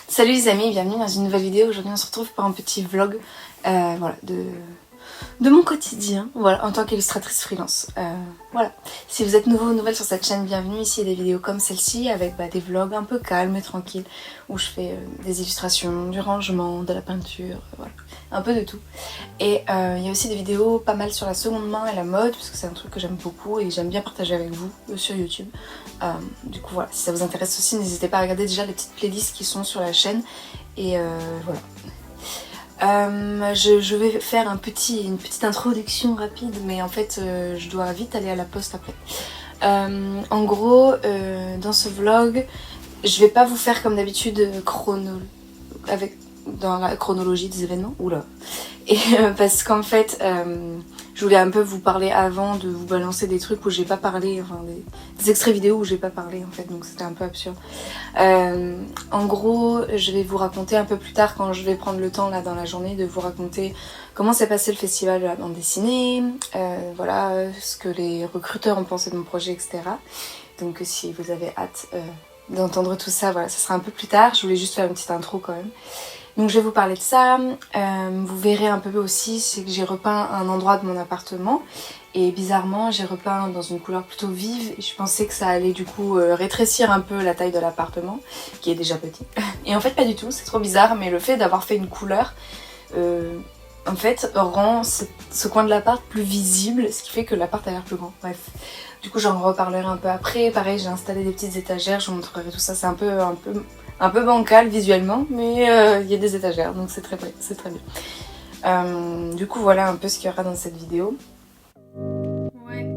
Salut les amis, bienvenue dans une nouvelle vidéo. Aujourd'hui on se retrouve pour un petit vlog voilà, de mon quotidien, voilà, en tant qu'illustratrice freelance. Voilà. Si vous êtes nouveau ou nouvelle sur cette chaîne, bienvenue. Ici il y a des vidéos comme celle-ci avec des vlogs un peu calmes et tranquilles où je fais des illustrations, du rangement, de la peinture, voilà, un peu de tout. Et il y a aussi des vidéos pas mal sur la seconde main et la mode parce que c'est un truc que j'aime beaucoup et j'aime bien partager avec vous sur YouTube. Du coup voilà, si ça vous intéresse aussi, n'hésitez pas à regarder déjà les petites playlists qui sont sur la chaîne. Et voilà. Je vais faire une petite introduction rapide, mais en fait je dois vite aller à la poste après. En gros, dans ce vlog, je vais pas vous faire comme d'habitude dans la chronologie des événements. Oula. Et parce qu'en fait, je voulais un peu vous parler avant de vous balancer des trucs où j'ai pas parlé, enfin des extraits vidéo où j'ai pas parlé en fait, donc c'était un peu absurde. En gros, je vais vous raconter un peu plus tard quand je vais prendre le temps là dans la journée de vous raconter comment s'est passé le festival de la bande dessinée, voilà, ce que les recruteurs ont pensé de mon projet, etc. Donc si vous avez hâte d'entendre tout ça, voilà, ça sera un peu plus tard. Je voulais juste faire une petite intro quand même. Donc je vais vous parler de ça, vous verrez un peu aussi, c'est que j'ai repeint un endroit de mon appartement et bizarrement j'ai repeint dans une couleur plutôt vive et je pensais que ça allait du coup rétrécir un peu la taille de l'appartement qui est déjà petit. Et en fait pas du tout, c'est trop bizarre, mais le fait d'avoir fait une couleur en fait rend ce coin de l'appart plus visible, ce qui fait que l'appart a l'air plus grand. Bref, du coup j'en reparlerai un peu après. Pareil, j'ai installé des petites étagères, je vous montrerai tout ça, c'est un peu bancal visuellement, mais il y a des étagères, donc c'est très bien. Du coup, voilà un peu ce qu'il y aura dans cette vidéo. Ouais.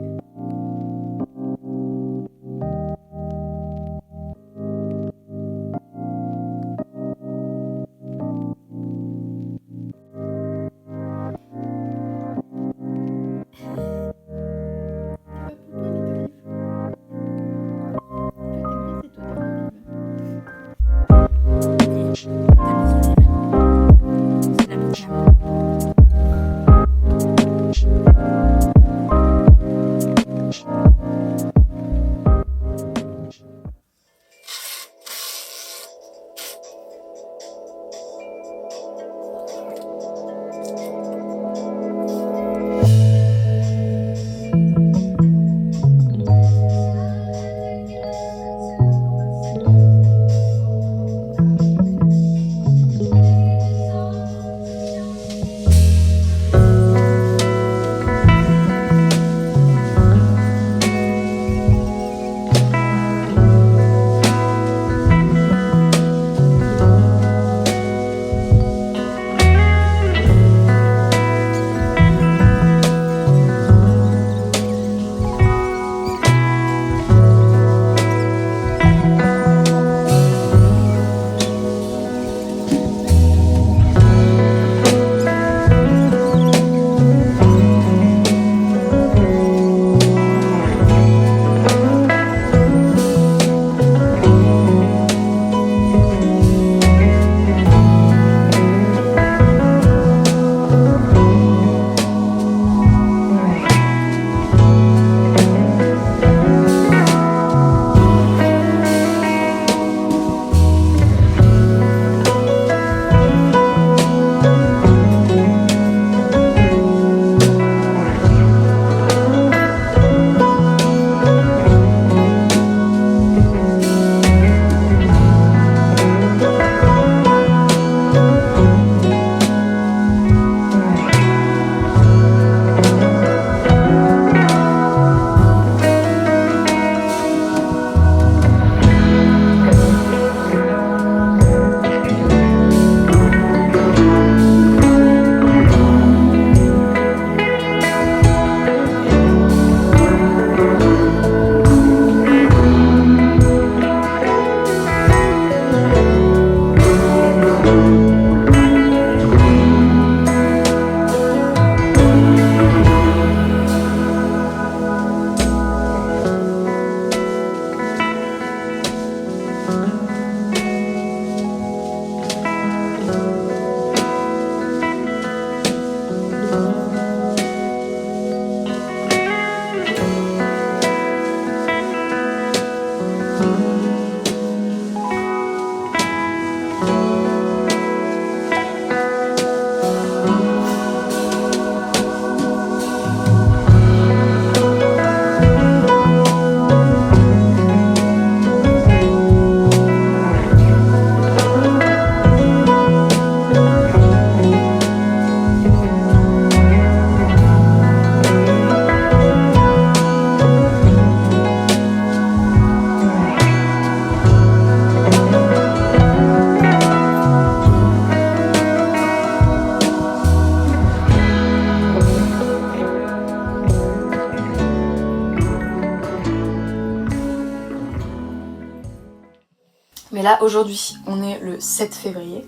là aujourd'hui on est le 7 février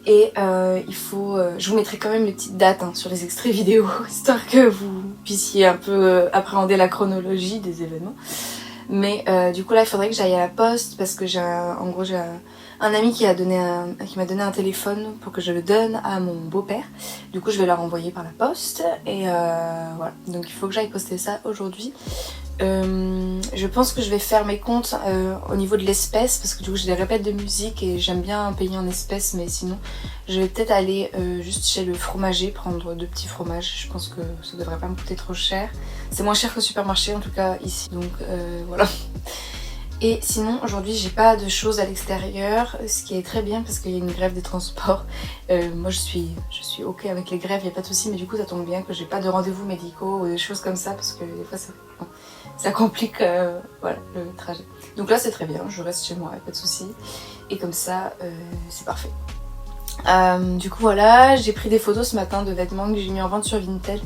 et je vous mettrai quand même les petites dates sur les extraits vidéo histoire que vous puissiez un peu appréhender la chronologie des événements. Mais du coup là il faudrait que j'aille à la poste parce que j'ai un ami qui m'a donné un téléphone pour que je le donne à mon beau-père. Du coup je vais leur envoyer par la poste et voilà, donc il faut que j'aille poster ça aujourd'hui. Je pense que je vais faire mes comptes au niveau de l'espèce parce que du coup j'ai des répètes de musique et j'aime bien payer en espèces, mais sinon je vais peut-être aller juste chez le fromager prendre 2 petits fromages. Je pense que ça devrait pas me coûter trop cher, c'est moins cher qu'au supermarché en tout cas ici, donc voilà. Et sinon aujourd'hui j'ai pas de choses à l'extérieur, ce qui est très bien parce qu'il y a une grève des transports. Moi je suis ok avec les grèves, il n'y a pas de souci, mais du coup ça tombe bien que j'ai pas de rendez-vous médicaux ou des choses comme ça parce que des fois ça complique voilà, le trajet. Donc là c'est très bien, je reste chez moi, pas de souci. Et comme ça c'est parfait. Du coup voilà, j'ai pris des photos ce matin de vêtements que j'ai mis en vente sur Vinted.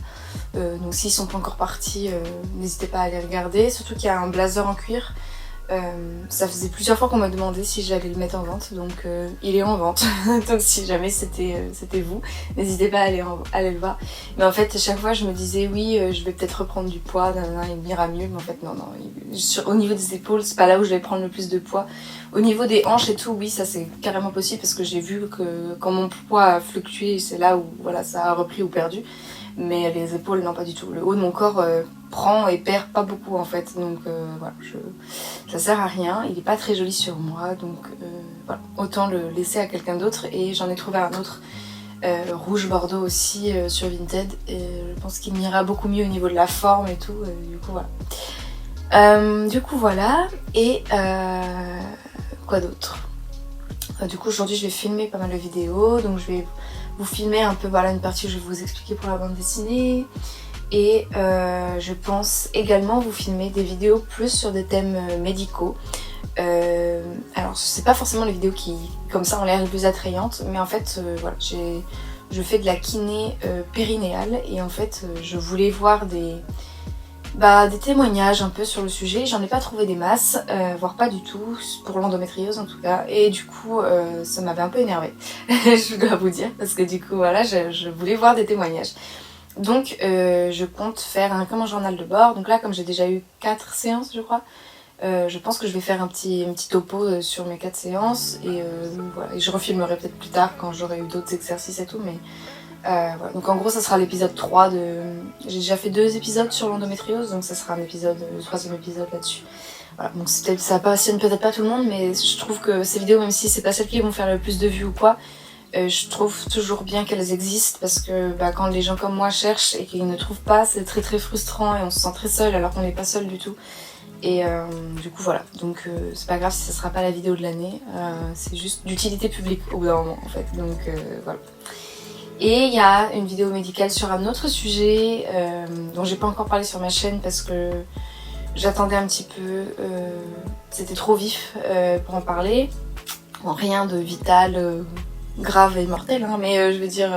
Donc s'ils sont pas encore partis, n'hésitez pas à aller regarder. Surtout qu'il y a un blazer en cuir. Ça faisait plusieurs fois qu'on m'a demandé si j'allais le mettre en vente, donc il est en vente. Donc si jamais c'était vous, n'hésitez pas à aller le voir. Mais en fait à chaque fois je me disais oui je vais peut-être reprendre du poids, il ira mieux, mais en fait non, au niveau des épaules c'est pas là où je vais prendre le plus de poids. Au niveau des hanches et tout, oui ça c'est carrément possible parce que j'ai vu que quand mon poids a fluctué c'est là où voilà, ça a repris ou perdu. Mais les épaules non pas du tout, le haut de mon corps prend et perd pas beaucoup en fait, donc voilà, ça sert à rien, il est pas très joli sur moi, donc voilà, autant le laisser à quelqu'un d'autre. Et j'en ai trouvé un autre rouge bordeaux aussi sur Vinted et je pense qu'il m'ira beaucoup mieux au niveau de la forme et tout, du coup voilà. Et quoi d'autre? Du coup aujourd'hui je vais filmer pas mal de vidéos, donc je vais vous filmer un peu voilà, une partie où je vais vous expliquer pour la bande dessinée. Et je pense également vous filmer des vidéos plus sur des thèmes médicaux. Alors c'est pas forcément les vidéos qui comme ça ont l'air les plus attrayantes, mais en fait voilà, je fais de la kiné périnéale et en fait je voulais voir des témoignages un peu sur le sujet. J'en ai pas trouvé des masses, voire pas du tout, pour l'endométriose en tout cas, et du coup ça m'avait un peu énervée, je dois vous dire, parce que du coup voilà, je voulais voir des témoignages. Donc je compte faire comme un journal de bord. Donc là comme j'ai déjà eu 4 séances je crois, je pense que je vais faire un petit topo sur mes 4 séances et voilà, et je refilmerai peut-être plus tard quand j'aurai eu d'autres exercices et tout, mais voilà. Donc en gros ça sera l'épisode 3 de... J'ai déjà fait 2 épisodes sur l'endométriose, donc ça sera un épisode, le 3e épisode là-dessus. Voilà, donc ça passionne peut-être pas tout le monde, mais je trouve que ces vidéos, même si c'est pas celles qui vont faire le plus de vues ou quoi, je trouve toujours bien qu'elles existent parce que quand les gens comme moi cherchent et qu'ils ne trouvent pas, c'est très très frustrant et on se sent très seul alors qu'on n'est pas seul du tout. Et du coup voilà, donc c'est pas grave si ça sera pas la vidéo de l'année, c'est juste d'utilité publique au bout d'un moment en fait, donc voilà. Et il y a une vidéo médicale sur un autre sujet dont j'ai pas encore parlé sur ma chaîne parce que j'attendais un petit peu, c'était trop vif pour en parler. Bon, rien de vital, grave et mortel, hein, mais je veux dire,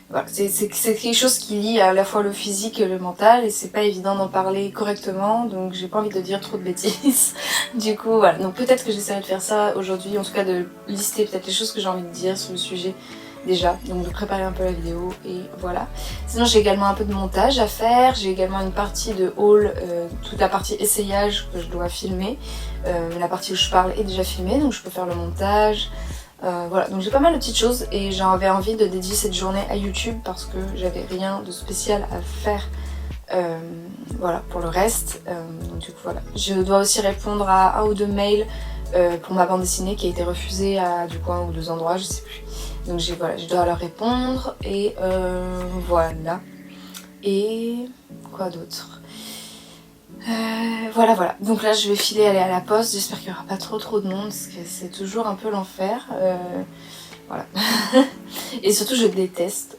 voilà, c'est quelque chose qui lie à la fois le physique et le mental et c'est pas évident d'en parler correctement, donc j'ai pas envie de dire trop de bêtises. Du coup voilà, donc peut-être que j'essaierai de faire ça aujourd'hui, en tout cas de lister peut-être les choses que j'ai envie de dire sur le sujet déjà, donc de préparer un peu la vidéo et voilà. Sinon j'ai également un peu de montage à faire, j'ai également une partie de haul, toute la partie essayage que je dois filmer, la partie où je parle est déjà filmée donc je peux faire le montage. Voilà, donc j'ai pas mal de petites choses et j'avais envie de dédier cette journée à YouTube parce que j'avais rien de spécial à faire voilà, pour le reste. Donc du coup voilà, je dois aussi répondre à 1 ou 2 mails pour ma bande dessinée qui a été refusée à du coup 1 ou 2 endroits, je sais plus. Donc voilà, je dois leur répondre et voilà. Et quoi d'autre? Voilà. Donc là je vais filer aller à la poste, j'espère qu'il n'y aura pas trop de monde parce que c'est toujours un peu l'enfer. Voilà. Et surtout je déteste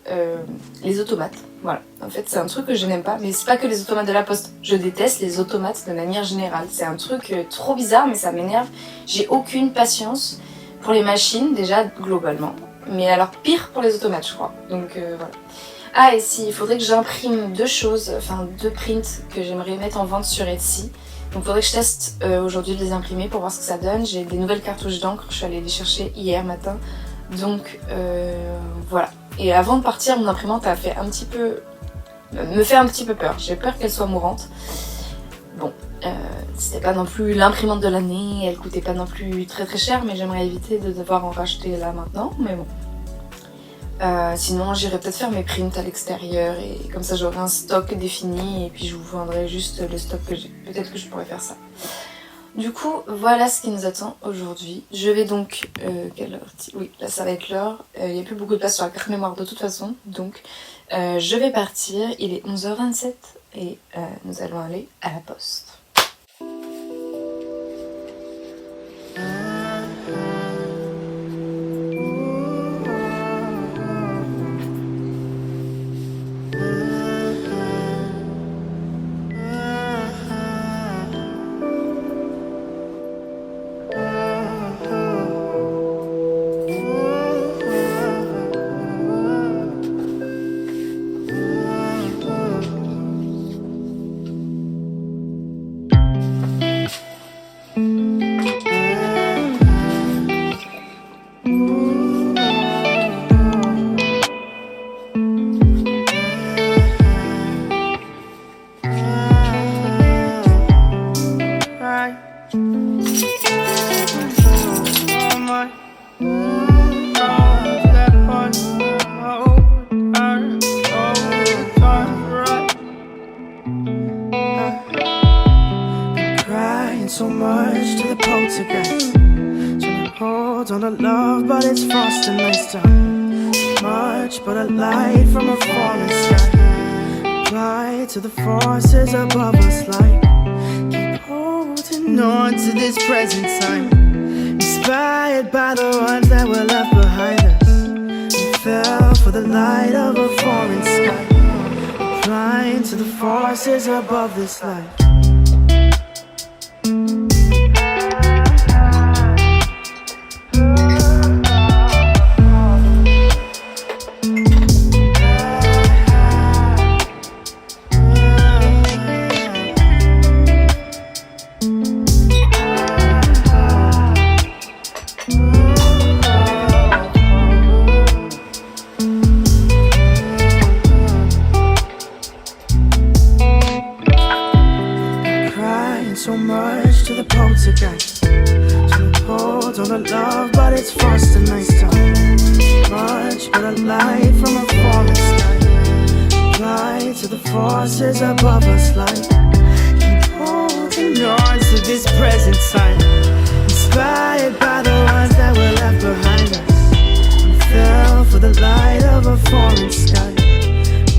les automates. Voilà. En fait c'est un truc que je n'aime pas, mais c'est pas que les automates de la poste. Je déteste les automates de manière générale. C'est un truc trop bizarre mais ça m'énerve. J'ai aucune patience pour les machines déjà globalement. Mais alors pire pour les automates je crois. Donc voilà. Ah et si, il faudrait que j'imprime 2 choses, enfin 2 prints que j'aimerais mettre en vente sur Etsy. Donc faudrait que je teste aujourd'hui de les imprimer pour voir ce que ça donne. J'ai des nouvelles cartouches d'encre, je suis allée les chercher hier matin. Donc voilà. Et avant de partir, mon imprimante a fait me fait un petit peu peur. J'ai peur qu'elle soit mourante. Bon, c'était pas non plus l'imprimante de l'année, elle coûtait pas non plus très très cher, mais j'aimerais éviter de devoir en racheter là maintenant, mais bon. Sinon j'irai peut-être faire mes prints à l'extérieur et comme ça j'aurai un stock défini et puis je vous vendrai juste le stock que j'ai. Peut-être que je pourrais faire ça. Du coup voilà ce qui nous attend aujourd'hui. Je vais donc... quelle heure? Oui, là ça va être l'heure. Il n'y a plus beaucoup de place sur la carte mémoire de toute façon. Donc je vais partir. Il est 11h27 et nous allons aller à la poste. So much to the poltergeist. Trying to hold on to love, but it's frost and nice time. Much but a light from a falling sky. Apply to the forces above us like keep holding on to this present time. Inspired by the ones that were left behind us. We fell for the light of a foreign sky. Applying to the forces above this life. So much to the poltergeist. Trying to hold on to love, but it's frost and nice time. Much but a light from a falling sky. Apply to the forces above us like keep holding on to this present time. Inspired by the ones that were left behind us. We fell for the light of a foreign sky.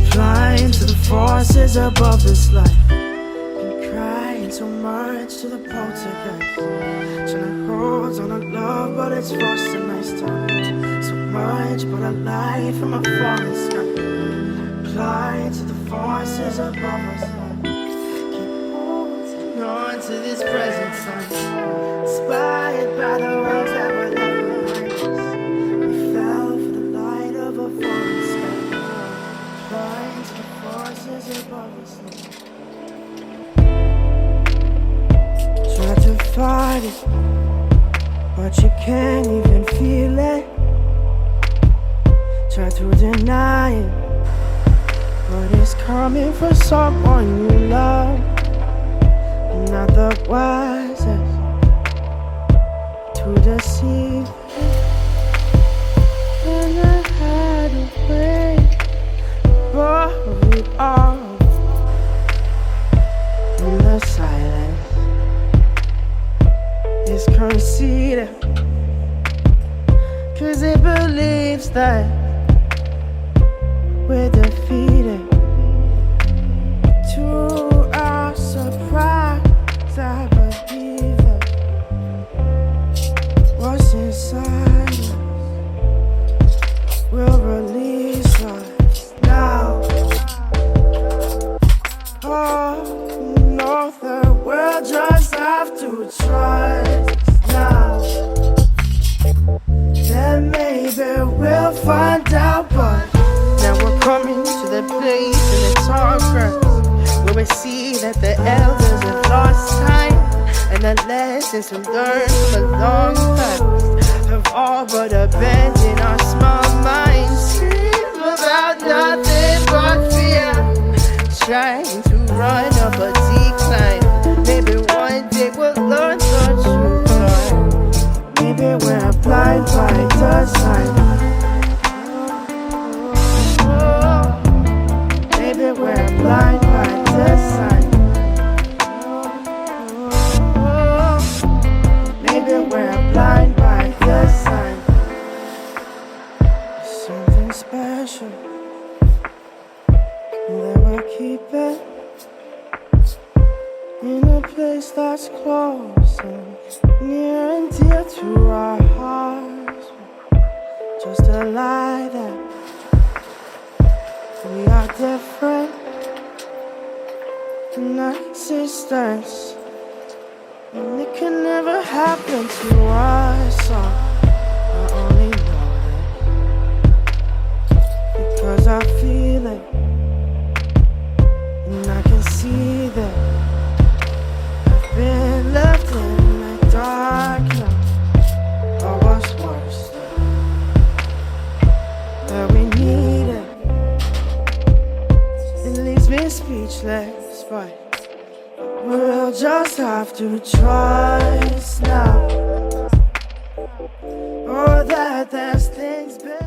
Applying to the forces above this life. So much to the poltergeist. Trying to hold on to love, but it's frost and nice time. So much but a light from a falling sky. Apply to the forces above us. Keep holding on to this present time. Inspired by the ones that were left behind us. We fell for the light of a falling sky. Apply to the forces above us. Try to fight it, but you can't even feel it. Try to deny it, but it's coming from someone you love. Not the wisest to deceive. And I had a way above it all in the silence. It's conceited, 'cause it believes that we're defeated. To our surprise, I believe that what's inside us will release us now. Oh no, the world just have to trust now. Then maybe we'll find out, but now we're coming to the place in the tall grass where we see that the elders have lost time. lessons to learn from a long past have all but abandoned our small minds. Dream about nothing but fear, trying to run up a decline. Maybe one day we'll learn the truth. Maybe we're blind by design. Maybe we're blind by design. Maybe we're blind by design. Something special that we'll keep it in a place that's close and near and dear to our hearts. Just a lie that we are different in our existence, and it can never happen to us. I only know it because I feel it, and I can see that I've been left in the dark now. Or what's worse, that we need it. It leaves me speechless, but we'll just have to trust now. Oh, that there's things big.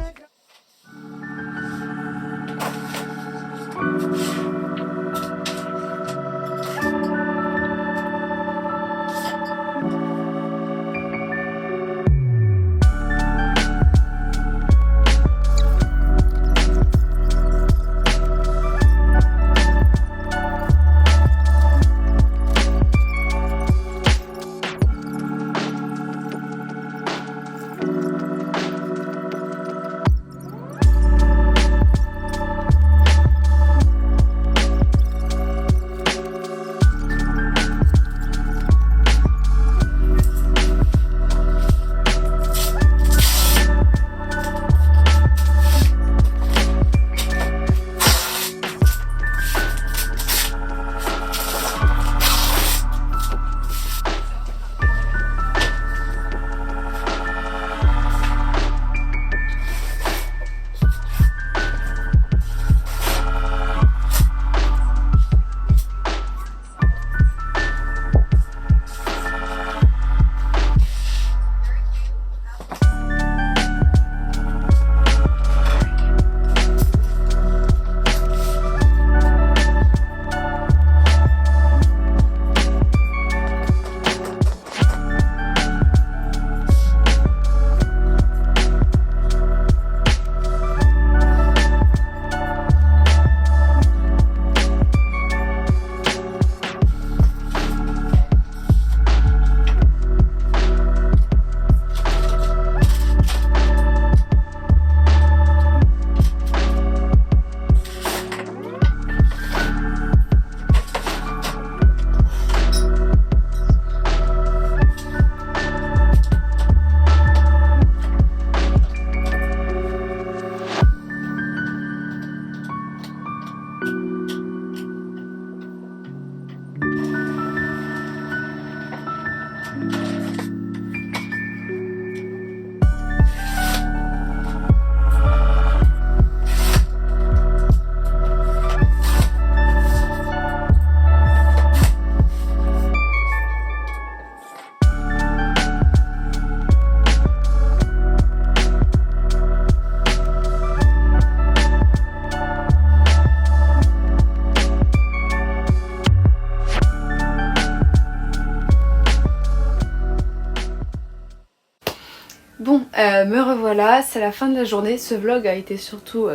Bon, me revoilà, c'est la fin de la journée. Ce vlog a été surtout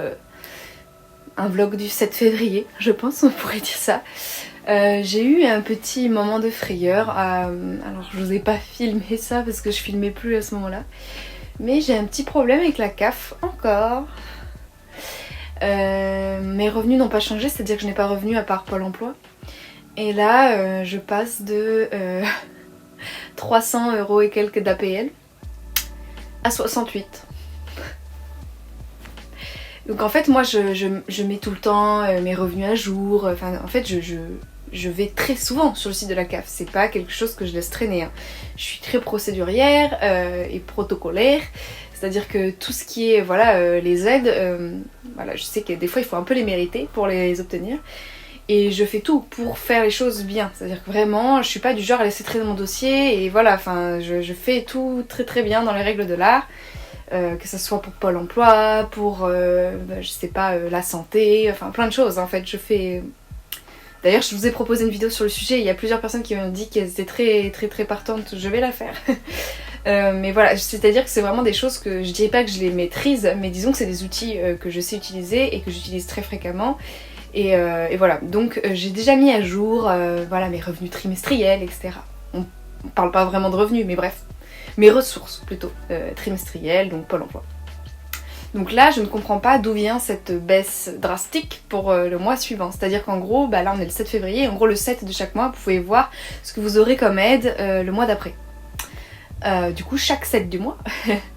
un vlog du 7 février, je pense, on pourrait dire ça. J'ai eu un petit moment de frayeur, alors je n'osais pas filmer ça parce que je filmais plus à ce moment-là. Mais j'ai un petit problème avec la CAF, encore. Mes revenus n'ont pas changé, c'est-à-dire que je n'ai pas revenu à part Pôle emploi. Et là, je passe de 300 € et quelques d'APL à 68. Donc en fait moi je mets tout le temps mes revenus à jour, enfin en fait je vais très souvent sur le site de la CAF, c'est pas quelque chose que je laisse traîner, hein. Je suis très procédurière et protocolaire, c'est-à-dire que tout ce qui est voilà les aides, voilà, je sais que des fois il faut un peu les mériter pour les obtenir. Et je fais tout pour faire les choses bien, c'est-à-dire que vraiment je suis pas du genre à laisser traîner mon dossier et voilà, enfin je fais tout très très bien dans les règles de l'art, que ce soit pour Pôle emploi, pour je sais pas la santé, enfin plein de choses en fait, je fais. D'ailleurs je vous ai proposé une vidéo sur le sujet, il y a plusieurs personnes qui m'ont dit qu'elles étaient très très très partantes, je vais la faire. Mais voilà, c'est-à-dire que c'est vraiment des choses que je dirais pas que je les maîtrise, mais disons que c'est des outils que je sais utiliser et que j'utilise très fréquemment. Et voilà, donc j'ai déjà mis à jour voilà, mes revenus trimestriels, etc. On parle pas vraiment de revenus, mais bref, mes ressources plutôt trimestrielles, donc Pôle emploi. Donc là, je ne comprends pas d'où vient cette baisse drastique pour le mois suivant. C'est-à-dire qu'en gros, bah là on est le 7 février, en gros le 7 de chaque mois, vous pouvez voir ce que vous aurez comme aide le mois d'après. Du coup, chaque 7 du mois,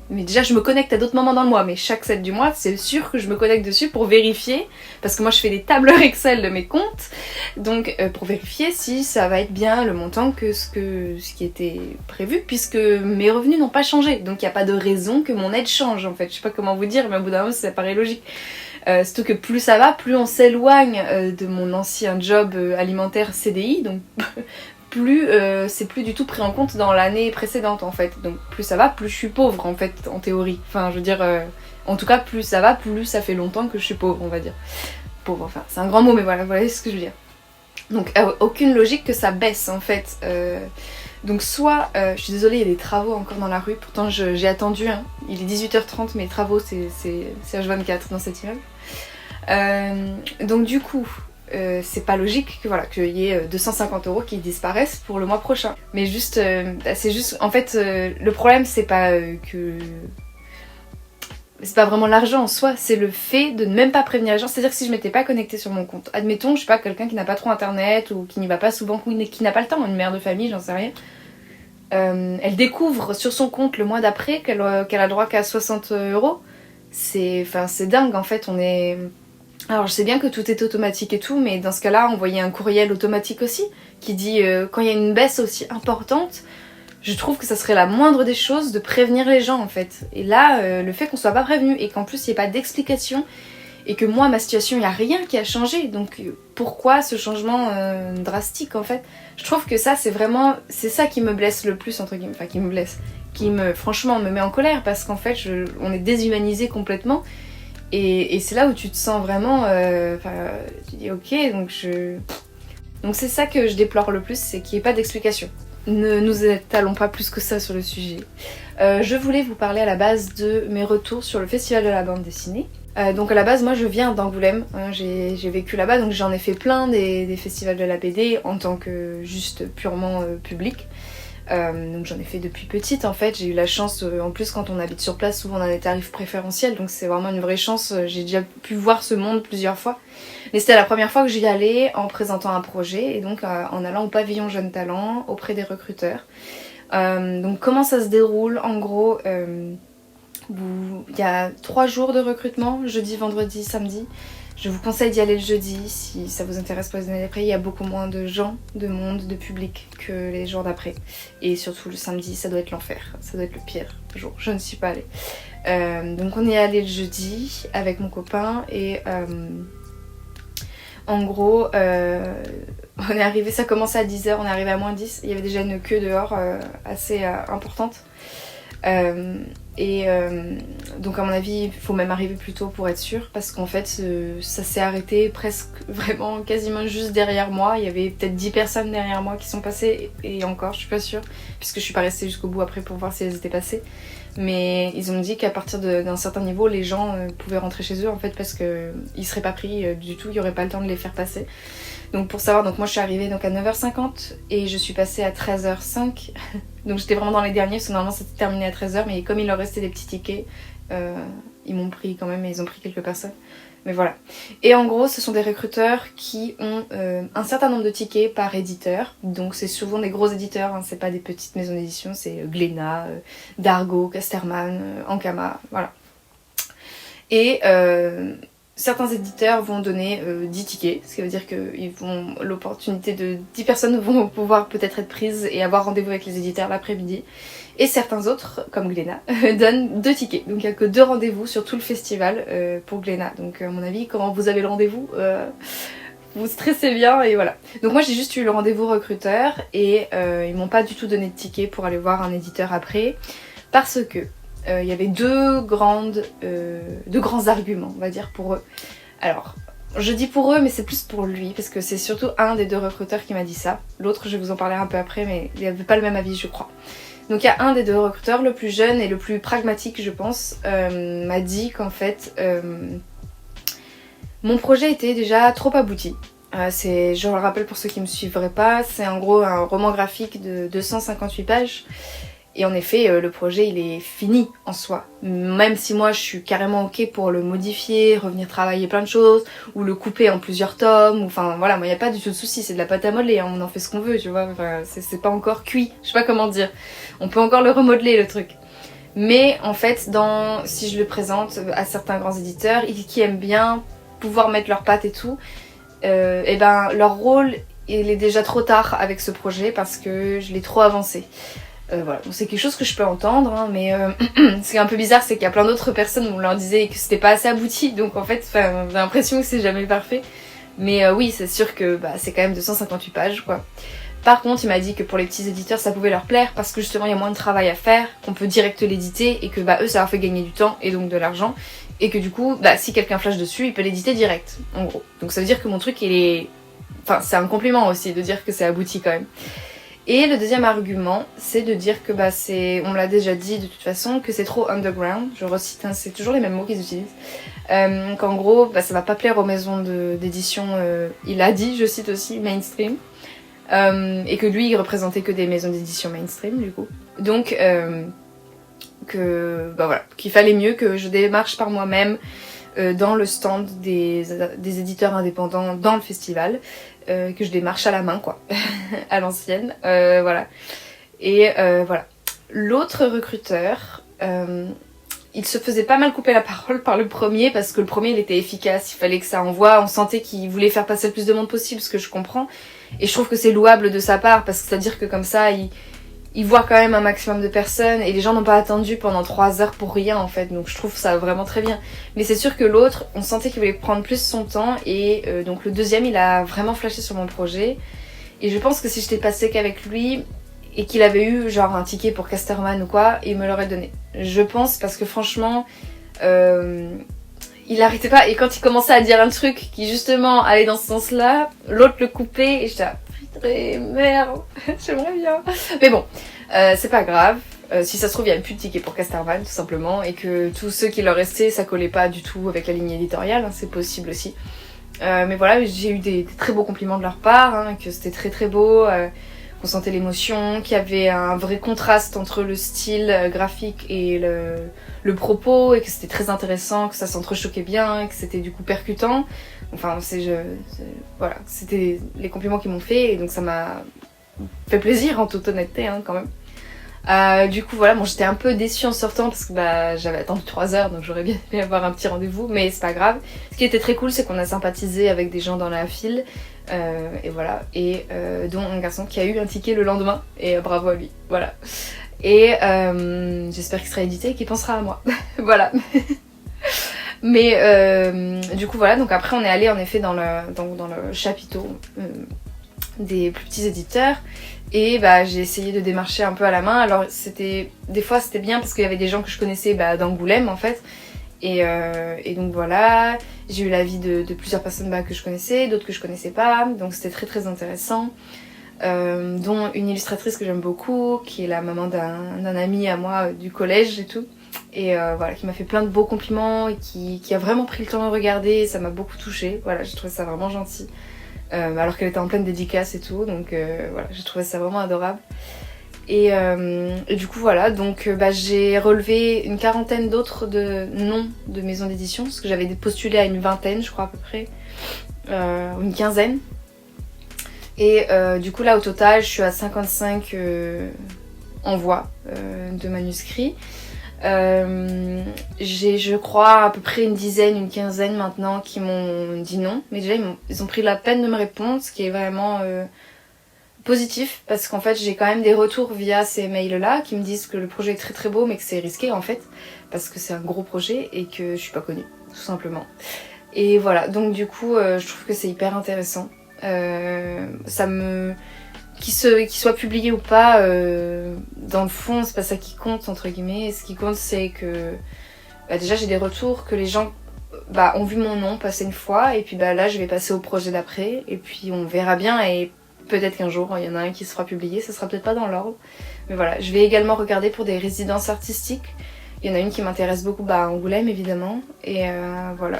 mais déjà je me connecte à d'autres moments dans le mois, mais chaque 7 du mois, c'est sûr que je me connecte dessus pour vérifier, parce que moi je fais des tableurs Excel de mes comptes, donc pour vérifier si ça va être bien le montant que ce qui était prévu, puisque mes revenus n'ont pas changé, donc il n'y a pas de raison que mon aide change en fait, je sais pas comment vous dire, mais au bout d'un moment ça paraît logique. Surtout que plus ça va, plus on s'éloigne de mon ancien job alimentaire CDI, donc plus c'est plus du tout pris en compte dans l'année précédente en fait. Donc plus ça va, plus je suis pauvre en fait en théorie. Enfin je veux dire, en tout cas plus ça va, plus ça fait longtemps que je suis pauvre on va dire. Pauvre, enfin c'est un grand mot mais voilà, voilà ce que je veux dire. Donc aucune logique que ça baisse en fait. Donc soit, je suis désolée il y a des travaux encore dans la rue, pourtant j'ai attendu, hein. Il est 18h30 mais les travaux c'est H24 dans cet immeuble. Donc du coup... c'est pas logique que voilà qu'il y ait 250 € qui disparaissent pour le mois prochain. Mais juste, c'est juste, en fait, le problème c'est pas que c'est pas vraiment l'argent en soi, c'est le fait de ne même pas prévenir les gens. C'est-à-dire que si je m'étais pas connectée sur mon compte, admettons, je sais pas, quelqu'un qui n'a pas trop internet ou qui n'y va pas souvent, qui n'a pas le temps, une mère de famille, j'en sais rien. Elle découvre sur son compte le mois d'après qu'elle a droit qu'à 60 €. C'est dingue en fait, on est. Alors je sais bien que tout est automatique et tout, mais dans ce cas-là, envoyer un courriel automatique aussi, qui dit quand il y a une baisse aussi importante, je trouve que ça serait la moindre des choses de prévenir les gens en fait. Et là, le fait qu'on soit pas prévenu et qu'en plus il n'y ait pas d'explication, et que moi, ma situation, il n'y a rien qui a changé, donc pourquoi ce changement drastique en fait? Je trouve que ça, c'est ça qui me blesse le plus, entre guillemets, enfin qui me blesse, franchement me met en colère, parce qu'en fait, on est déshumanisé complètement. Et c'est là où tu te sens vraiment, tu dis ok, donc c'est ça que je déplore le plus, c'est qu'il n'y ait pas d'explication. Ne nous étalons pas plus que ça sur le sujet. Je voulais vous parler à la base de mes retours sur le festival de la bande dessinée. Donc à la base, moi je viens d'Angoulême, hein, j'ai vécu là-bas, donc j'en ai fait plein des festivals de la BD en tant que juste purement public. Donc j'en ai fait depuis petite en fait, j'ai eu la chance, en plus quand on habite sur place souvent on a des tarifs préférentiels, donc c'est vraiment une vraie chance, j'ai déjà pu voir ce monde plusieurs fois, mais c'était la première fois que j'y allais en présentant un projet et donc en allant au pavillon Jeunes Talents auprès des recruteurs. Donc comment ça se déroule en gros, il y a 3 jours de recrutement, jeudi, vendredi, samedi. Je vous conseille d'y aller le jeudi si ça vous intéresse pour les années d'après. Il y a beaucoup moins de gens, de monde, de public que les jours d'après. Et surtout le samedi, ça doit être l'enfer. Ça doit être le pire jour. Je ne suis pas allée. Donc on est allé le jeudi avec mon copain et en gros on est arrivé, ça commençait à 10h, on est arrivé à moins 10. Il y avait déjà une queue dehors assez importante. Donc à mon avis il faut même arriver plus tôt pour être sûr, parce qu'en fait ça s'est arrêté presque vraiment quasiment juste derrière moi. Il y avait peut-être 10 personnes derrière moi qui sont passées et encore je suis pas sûre puisque je suis pas restée jusqu'au bout après pour voir si elles étaient passées, mais ils ont dit qu'à partir d'un certain niveau les gens pouvaient rentrer chez eux en fait, parce qu'ils seraient pas pris du tout, il y aurait pas le temps de les faire passer. Donc pour savoir, donc moi je suis arrivée donc à 9h50 et je suis passée à 13h05. Donc j'étais vraiment dans les derniers, parce que normalement c'était terminé à 13h, mais comme il leur restait des petits tickets, ils m'ont pris quand même et ils ont pris quelques personnes. Mais voilà. Et en gros ce sont des recruteurs qui ont un certain nombre de tickets par éditeur. Donc c'est souvent des gros éditeurs, hein, c'est pas des petites maisons d'édition, c'est Glénat, Dargaud, Casterman, Ankama, voilà. Et certains éditeurs vont donner 10 tickets, ce qui veut dire que l'opportunité de 10 personnes vont pouvoir peut-être être prises et avoir rendez-vous avec les éditeurs l'après-midi. Et certains autres, comme Glénat, donnent 2 tickets. Donc il n'y a que 2 rendez-vous sur tout le festival pour Glénat. Donc à mon avis, quand vous avez le rendez-vous, vous stressez bien et voilà. Donc moi j'ai juste eu le rendez-vous recruteur et ils m'ont pas du tout donné de ticket pour aller voir un éditeur après. Parce que il y avait deux grands arguments, on va dire, pour eux. Alors, je dis pour eux, mais c'est plus pour lui, parce que c'est surtout un des 2 recruteurs qui m'a dit ça. L'autre, je vais vous en parler un peu après, mais il n'avait pas le même avis, je crois. Donc il y a un des 2 recruteurs, le plus jeune et le plus pragmatique, je pense, m'a dit qu'en fait, mon projet était déjà trop abouti. Je le rappelle pour ceux qui ne me suivraient pas, c'est en gros un roman graphique de 258 pages. Et en effet, le projet il est fini en soi. Même si moi je suis carrément ok pour le modifier, revenir travailler plein de choses, ou le couper en plusieurs tomes, ou enfin voilà, moi y a pas du tout de souci, c'est de la pâte à modeler, hein, on en fait ce qu'on veut, tu vois, enfin, c'est pas encore cuit, je sais pas comment dire. On peut encore le remodeler le truc. Mais en fait, si je le présente à certains grands éditeurs qui aiment bien pouvoir mettre leurs pattes et tout, et ben leur rôle il est déjà trop tard avec ce projet parce que je l'ai trop avancé. Voilà, bon, c'est quelque chose que je peux entendre, hein, mais ce qui est un peu bizarre, c'est qu'il y a plein d'autres personnes où on leur disait que c'était pas assez abouti, donc en fait, j'ai l'impression que c'est jamais parfait. Mais oui, c'est sûr que c'est quand même 258 pages, quoi. Par contre, il m'a dit que pour les petits éditeurs, ça pouvait leur plaire, parce que justement, il y a moins de travail à faire, qu'on peut direct l'éditer, et que eux, ça leur fait gagner du temps, et donc de l'argent, et que du coup, si quelqu'un flash dessus, il peut l'éditer direct, en gros. Donc ça veut dire que mon truc, Enfin, c'est un compliment aussi, de dire que c'est abouti quand même. Et le deuxième argument, c'est de dire que on me l'a déjà dit de toute façon, que c'est trop underground, je recite, hein, c'est toujours les mêmes mots qu'ils utilisent, qu'en gros, ça va pas plaire aux maisons d'édition, il a dit, je cite aussi, mainstream, et que lui, il représentait que des maisons d'édition mainstream, du coup. Donc, voilà, qu'il fallait mieux que je démarche par moi-même dans le stand des éditeurs indépendants dans le festival, que je démarche à la main, quoi, à l'ancienne, voilà. Et voilà. L'autre recruteur, il se faisait pas mal couper la parole par le premier, parce que le premier, il était efficace, il fallait que ça envoie, on sentait qu'il voulait faire passer le plus de monde possible, ce que je comprends, et je trouve que c'est louable de sa part, parce que c'est-à-dire que comme ça, il voit quand même un maximum de personnes et les gens n'ont pas attendu pendant 3 heures pour rien en fait, donc je trouve ça vraiment très bien. Mais c'est sûr que l'autre, on sentait qu'il voulait prendre plus son temps et donc le deuxième il a vraiment flashé sur mon projet et je pense que si j'étais passée qu'avec lui et qu'il avait eu genre un ticket pour Casterman ou quoi, il me l'aurait donné. Je pense parce que franchement il arrêtait pas et quand il commençait à dire un truc qui justement allait dans ce sens là, l'autre le coupait et j'étais là, merde, j'aimerais bien. Mais bon, c'est pas grave. Si ça se trouve, il n'y a plus de tickets pour Casterman, tout simplement, et que tous ceux qui leur restaient, ça collait pas du tout avec la ligne éditoriale, hein, c'est possible aussi. Mais voilà, j'ai eu des très beaux compliments de leur part, hein, que c'était très très beau, qu'on sentait l'émotion, qu'il y avait un vrai contraste entre le style graphique et le propos, et que c'était très intéressant, que ça s'entrechoquait bien, que c'était du coup percutant. Enfin, voilà, c'était les compliments qu'ils m'ont fait et donc ça m'a fait plaisir en toute honnêteté, hein, quand même. Du coup, voilà, bon, j'étais un peu déçue en sortant parce que j'avais attendu 3 heures donc j'aurais bien aimé avoir un petit rendez-vous, mais c'est pas grave. Ce qui était très cool, c'est qu'on a sympathisé avec des gens dans la file et voilà, et dont un garçon qui a eu un ticket le lendemain et bravo à lui, voilà. Et j'espère qu'il sera édité et qu'il pensera à moi, voilà. Mais du coup voilà, donc après on est allé en effet dans le chapiteau des plus petits éditeurs et j'ai essayé de démarcher un peu à la main. Alors des fois c'était bien parce qu'il y avait des gens que je connaissais d'Angoulême en fait et donc voilà, j'ai eu l'avis de plusieurs personnes que je connaissais, d'autres que je connaissais pas, donc c'était très très intéressant. Dont une illustratrice que j'aime beaucoup, qui est la maman d'un ami à moi du collège et tout. Et voilà, qui m'a fait plein de beaux compliments et qui a vraiment pris le temps de regarder, ça m'a beaucoup touchée, voilà, j'ai trouvé ça vraiment gentil. Alors qu'elle était en pleine dédicace et tout, donc voilà, j'ai trouvé ça vraiment adorable. Et du coup voilà, donc j'ai relevé une quarantaine d'autres noms de maisons d'édition, parce que j'avais postulé à une vingtaine je crois à peu près, une quinzaine. Et du coup là au total je suis à 55 envois de manuscrits. J'ai je crois à peu près une dizaine, une quinzaine maintenant qui m'ont dit non. Mais déjà ils ont pris la peine de me répondre, ce qui est vraiment positif. Parce qu'en fait j'ai quand même des retours via ces mails là qui me disent que le projet est très très beau mais que c'est risqué en fait. Parce que c'est un gros projet et que je suis pas connue, tout simplement. Et voilà, donc du coup je trouve que c'est hyper intéressant. Qu'il soit publié ou pas, dans le fond c'est pas ça qui compte entre guillemets. Ce qui compte c'est que déjà j'ai des retours, que les gens ont vu mon nom passer une fois, et puis là je vais passer au projet d'après et puis on verra bien, et peut-être qu'un jour il y en a un qui sera publié, ça sera peut-être pas dans l'ordre, mais voilà. Je vais également regarder pour des résidences artistiques. Il y en a une qui m'intéresse beaucoup, à Angoulême évidemment, et voilà.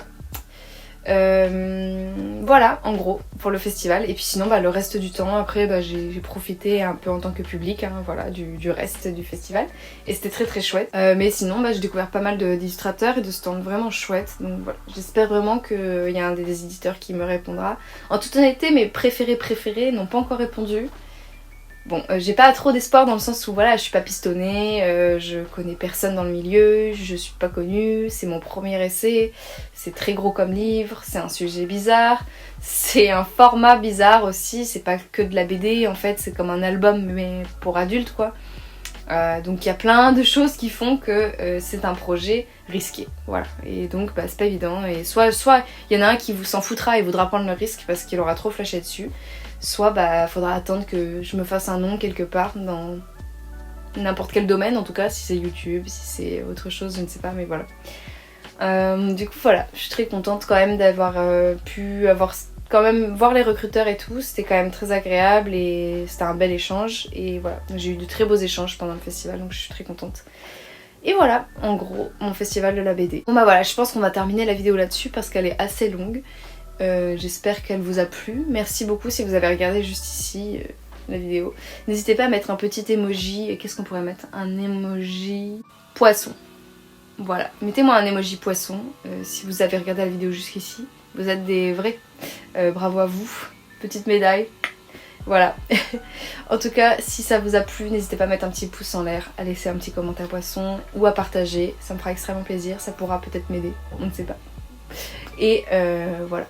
Voilà en gros pour le festival. Et puis sinon le reste du temps après j'ai profité un peu en tant que public voilà, du reste du festival, et c'était très très chouette. Mais sinon j'ai découvert pas mal d'illustrateurs et de stands vraiment chouettes, donc voilà, j'espère vraiment qu'il y a un des éditeurs qui me répondra. En toute honnêteté mes préférés n'ont pas encore répondu. Bon, j'ai pas trop d'espoir dans le sens où voilà, je suis pas pistonnée, je connais personne dans le milieu, je suis pas connue, c'est mon premier essai, c'est très gros comme livre, c'est un sujet bizarre, c'est un format bizarre aussi, c'est pas que de la BD en fait, c'est comme un album mais pour adultes quoi. Donc il y a plein de choses qui font que c'est un projet risqué, voilà. Et donc c'est pas évident, et soit il y en a un qui s'en foutra et voudra prendre le risque parce qu'il aura trop flashé dessus, soit faudra attendre que je me fasse un nom quelque part dans n'importe quel domaine, en tout cas si c'est YouTube, si c'est autre chose, je ne sais pas, mais voilà. Du coup voilà, je suis très contente quand même d'avoir pu quand même voir les recruteurs et tout, c'était quand même très agréable et c'était un bel échange, et voilà, j'ai eu de très beaux échanges pendant le festival, donc je suis très contente. Et voilà, en gros, mon festival de la BD. Bon voilà, je pense qu'on va terminer la vidéo là-dessus parce qu'elle est assez longue. J'espère qu'elle vous a plu. Merci beaucoup si vous avez regardé juste ici la vidéo. N'hésitez pas à mettre un petit emoji. Qu'est-ce qu'on pourrait mettre? Un emoji poisson. Voilà, mettez-moi un emoji poisson si vous avez regardé la vidéo jusqu'ici. Vous êtes des vrais. Bravo à vous. Petite médaille. Voilà. En tout cas, si ça vous a plu, n'hésitez pas à mettre un petit pouce en l'air, à laisser un petit commentaire poisson ou à partager. Ça me fera extrêmement plaisir. Ça pourra peut-être m'aider. On ne sait pas. Et voilà.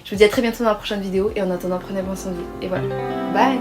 Je vous dis à très bientôt dans la prochaine vidéo, et en attendant prenez bien soin de vous. Et voilà. Bye.